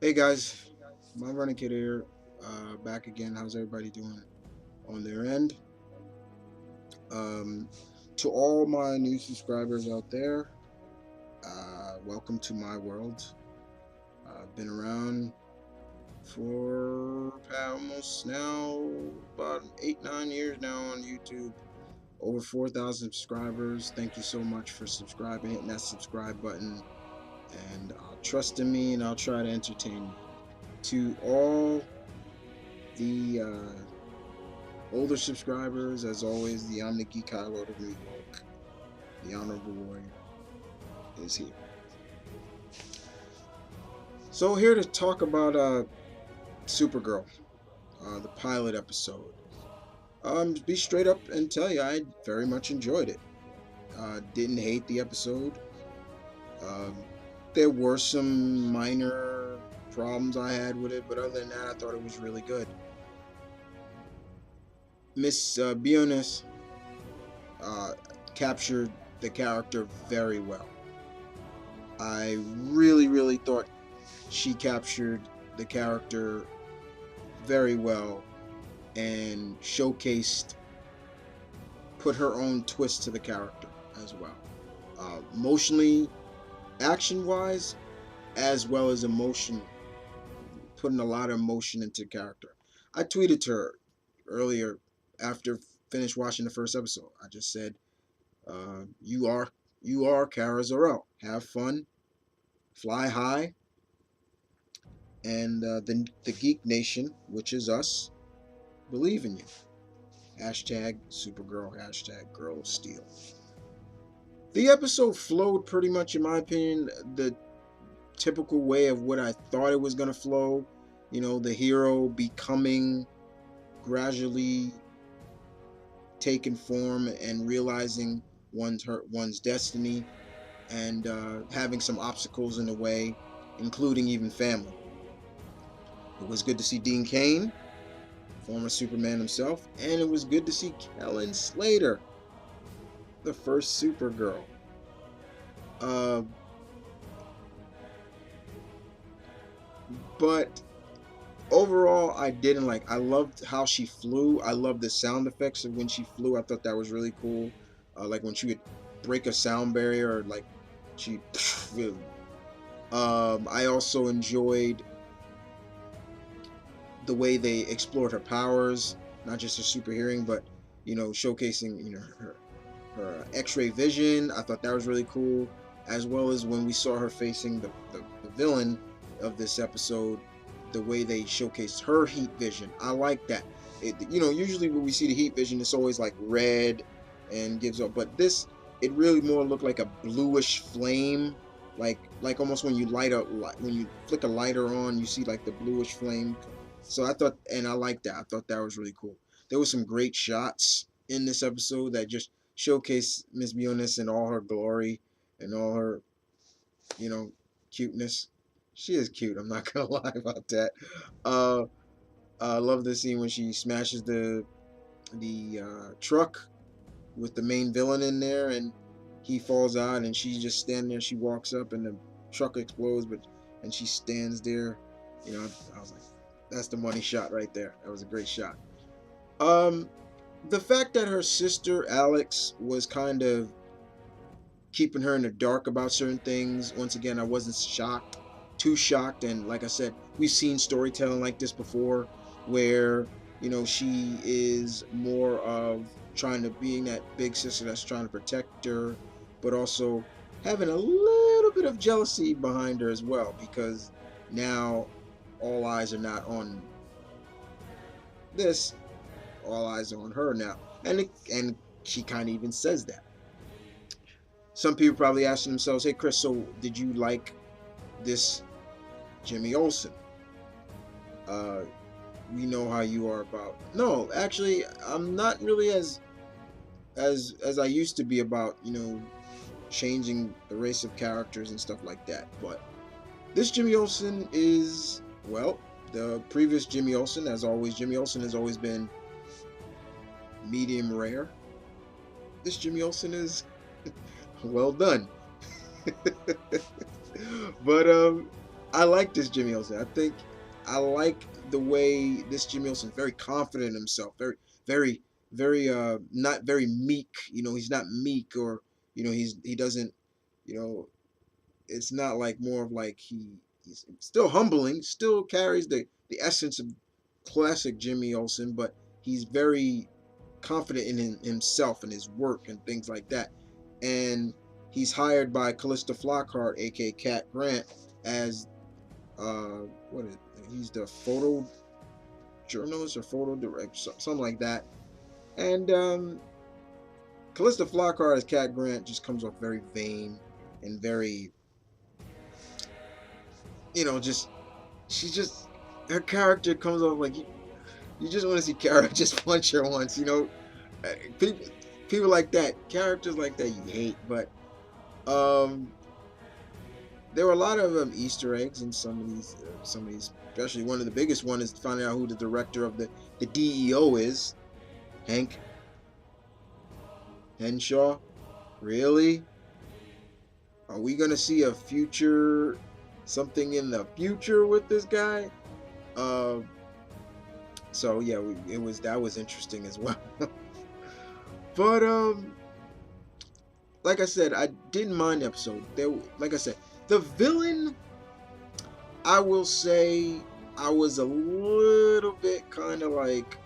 Hey guys, my running kid here, back again. How's everybody doing on their end? Um, to all my new subscribers out there, welcome to my world. I've been around for almost now about 8, 9 years now on YouTube. Over 4,000 subscribers. Thank you so much for subscribing, hitting that subscribe button, and trust in me, and I'll try to entertain you. To all the older subscribers, as always, the Omni Geek Highlord of New York, the Honorable Warrior, is here. So here to talk about Supergirl, the pilot episode. Be straight up and tell you, I very much enjoyed it. Didn't hate the episode. Um, there were some minor problems I had with it, but other than that, I thought it was really good. Miss Benoist uh, captured the character very well. I really thought she captured the character very well and showcased, put her own twist to the character as well. Emotionally, action wise, as well as emotion, putting a lot of emotion into the character. I tweeted to her earlier after finished watching the first episode. I just said, you are Kara Zor-El. Have fun, fly high, and the Geek Nation, which is us, believe in you. Hashtag Supergirl, hashtag Girl of Steel. The episode flowed pretty much, in my opinion, the typical way of what I thought it was going to flow. You know, the hero becoming, gradually taking form and realizing one's destiny, and having some obstacles in the way, including even family. It was good to see Dean Cain, former Superman himself, and it was good to see Kellen Slater, the first Supergirl. Uh, but overall, I didn't like. I loved how she flew. I loved the sound effects of when she flew. I thought that was really cool. Like when she would break a sound barrier, or like she. I also enjoyed the way they explored her powers, not just her super hearing, but showcasing her X-ray vision. I thought that was really cool, as well as when we saw her facing the villain of this episode, the way they showcased her heat vision. I like that. Usually when we see the heat vision, it's always like red and gives up, but this, it really more looked like a bluish flame, like almost when you when you flick a lighter on, you see like the bluish flame. So I thought, and I like that. I thought that was really cool. There was some great shots in this episode that just showcase Miss Bionis in all her glory and all her, you know, cuteness. She is cute. I'm not gonna lie about that. Uh, I love the scene when she smashes the truck with the main villain in there, and he falls out, and she's just standing there. She walks up, and the truck explodes, and she stands there. I was like, that's the money shot right there. That was a great shot. Um, the fact that her sister Alex was kind of keeping her in the dark about certain things. Once again, I wasn't too shocked. And like I said, we've seen storytelling like this before, where she is more of trying to being that big sister that's trying to protect her, but also having a little bit of jealousy behind her as well, because now all eyes are not on this, all eyes are on her now, and she kind of even says that. Some people probably asking themselves, "Hey, Chris, so did you like this Jimmy Olsen?" Uh, we know how you are about. No, actually, I'm not really as I used to be about changing the race of characters and stuff like that. But this Jimmy Olsen is, well, the previous Jimmy Olsen, as always. Jimmy Olsen has always been medium rare. This Jimmy Olsen is well done. But I like this Jimmy Olsen. I think I like the way this Jimmy Olsen is very confident in himself, very, very not very meek. He's not meek, or he doesn't, you know, it's not like more of like he's still humbling, still carries the essence of classic Jimmy Olsen, but he's very confident in himself and his work and things like that. And he's hired by Callista Flockhart, aka Cat Grant, as what is he's the photo journalist or photo director, something like that. And Callista Flockhart as Cat Grant just comes off very vain and very, just she just her character comes off like you just want to see Kara just punch her once. People people like that, characters like that you hate, but um there were a lot of Easter eggs in some of these, especially one of the biggest one is finding out who the director of the DEO is. Hank Henshaw. Really? Are we gonna see a future, something in the future with this guy? Uh, so yeah, that was interesting as well. But like I said, I didn't mind the episode. Like I said, the villain, I will say, I was a little bit kind of like,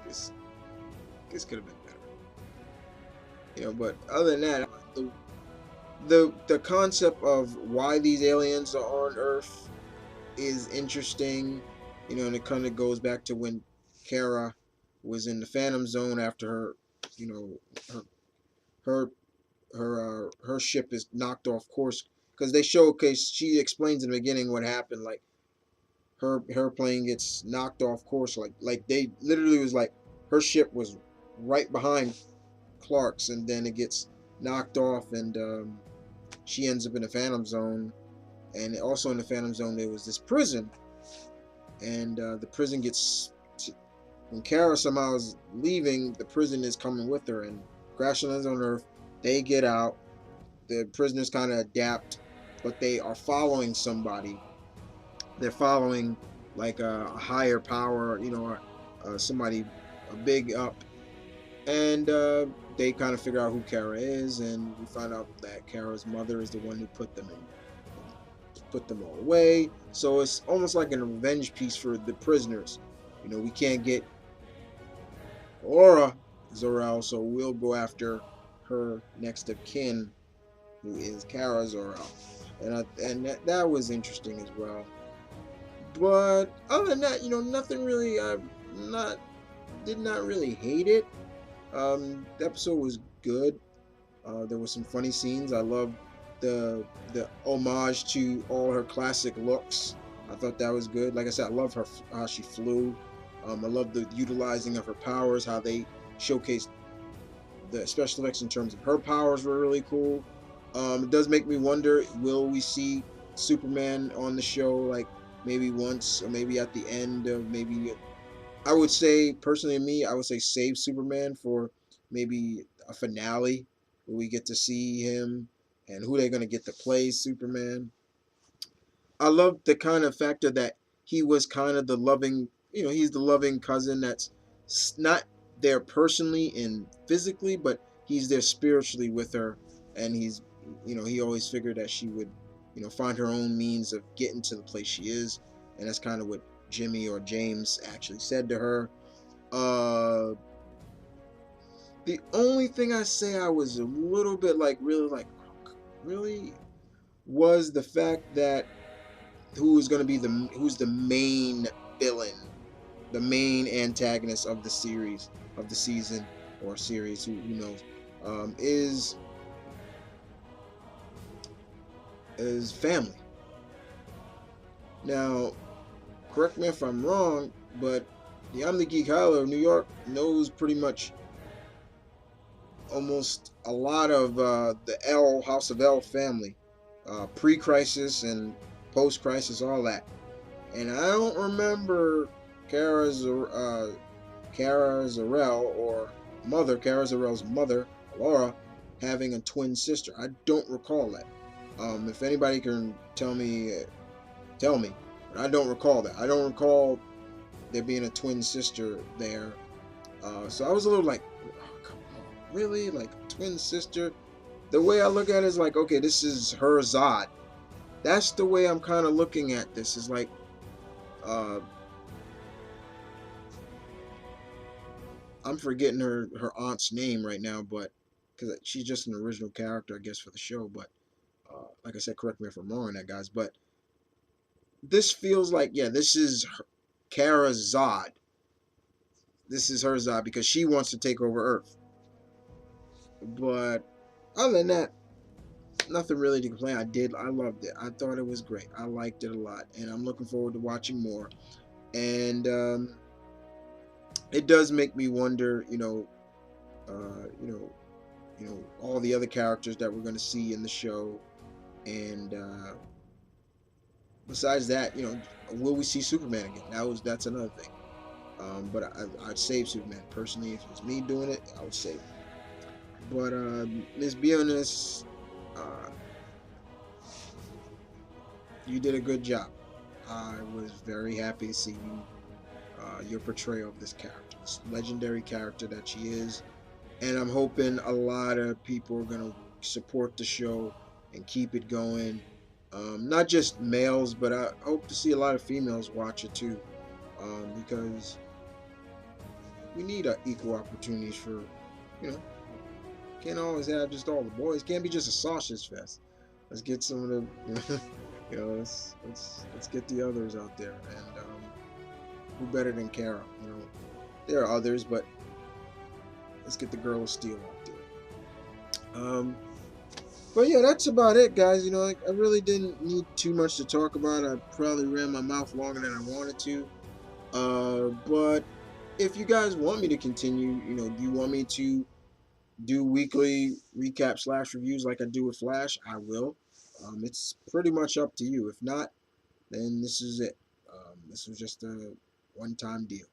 this could have been better, But other than that, the concept of why these aliens are on Earth is interesting, and it kind of goes back to when Kara was in the Phantom Zone after her, her her her ship is knocked off course, because they showcase, she explains in the beginning what happened, like her plane gets knocked off course, like they literally was like her ship was right behind Clark's, and then it gets knocked off, and she ends up in the Phantom Zone. And also in the Phantom Zone there was this prison, and the prison gets when Kara somehow is leaving, the prison is coming with her and crash lands on Earth. They get out, the prisoners kind of adapt, but they are following somebody. They're following like a higher power, somebody a big up, and they kind of figure out who Kara is, and we find out that Kara's mother is the one who put them all away. So it's almost like a revenge piece for the prisoners. We can't get Aura Zor-El, so we'll go after her next of kin, who is Kara Zor-El, and that was interesting as well. But other than that, nothing really. Not did not really hate it. The episode was good. There were some funny scenes. I loved the homage to all her classic looks. I thought that was good. Like I said, I love her how she flew. I love the utilizing of her powers. How they showcased the special effects in terms of her powers were really cool. It does make me wonder: will we see Superman on the show? Like maybe once, or maybe at the end of maybe. I would say, personally, me, I would say save Superman for maybe a finale where we get to see him and who they're going to get to play Superman. I love the kind of factor that he was kind of the loving, he's the loving cousin that's not there personally and physically, but he's there spiritually with her. And he always figured that she would, find her own means of getting to the place she is. And that's kind of what Jimmy or James actually said to her. The only thing I say I was a little bit really was the fact that who's the main villain, the main antagonist of the series, of the season or series, who knows, is family. Now, correct me if I'm wrong, but the Omni Geek Highlord of New York knows pretty much almost a lot of the House of L family, pre-crisis and post-crisis, all that. And I don't remember Kara Zor-El or Kara Zor-El's mother, Laura, having a twin sister. I don't recall that. If anybody can tell me, tell me. But I don't recall that. I don't recall there being a twin sister there. So I was a little like, oh, come on, really? Like a twin sister? The way I look at it is like, okay, this is her Zod. That's the way I'm kind of looking at this. Is like, uh, I'm forgetting her aunt's name right now, but because she's just an original character, I guess, for the show. But like I said, correct me if I'm wrong on that, guys. But this feels like, yeah, this is Kara's Zod. This is her Zod because she wants to take over Earth. But other than that, nothing really to complain. I loved it. I thought it was great. I liked it a lot, and I'm looking forward to watching more. And it does make me wonder, uh, you know, all the other characters that we're going to see in the show, and besides that, will we see Superman again? That's another thing. But I'd save Superman personally. If it was me doing it, I would save him. But let's be honest, uh, you did a good job. I was very happy to see your portrayal of this character, this legendary character that she is, and I'm hoping a lot of people are gonna support the show and keep it going. Not just males, but I hope to see a lot of females watch it too, because we need equal opportunities for, you know, can't always have just all the boys. Can't be just a sausage fest. Let's get some of the, let's get the others out there. And who better than Kara? There are others, but let's get the girl of steel out there. But yeah, that's about it, guys. I really didn't need too much to talk about. I probably ran my mouth longer than I wanted to. But if you guys want me to continue, do you want me to do weekly recap slash reviews like I do with Flash? I will. It's pretty much up to you. If not, then this is it. This was just a one-time deal.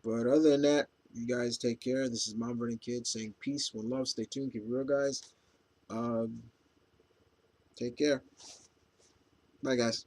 But other than that, you guys take care. This is Mom Vernon Kid saying peace, one love, stay tuned, keep it real, guys. Um, Take care. Bye, guys.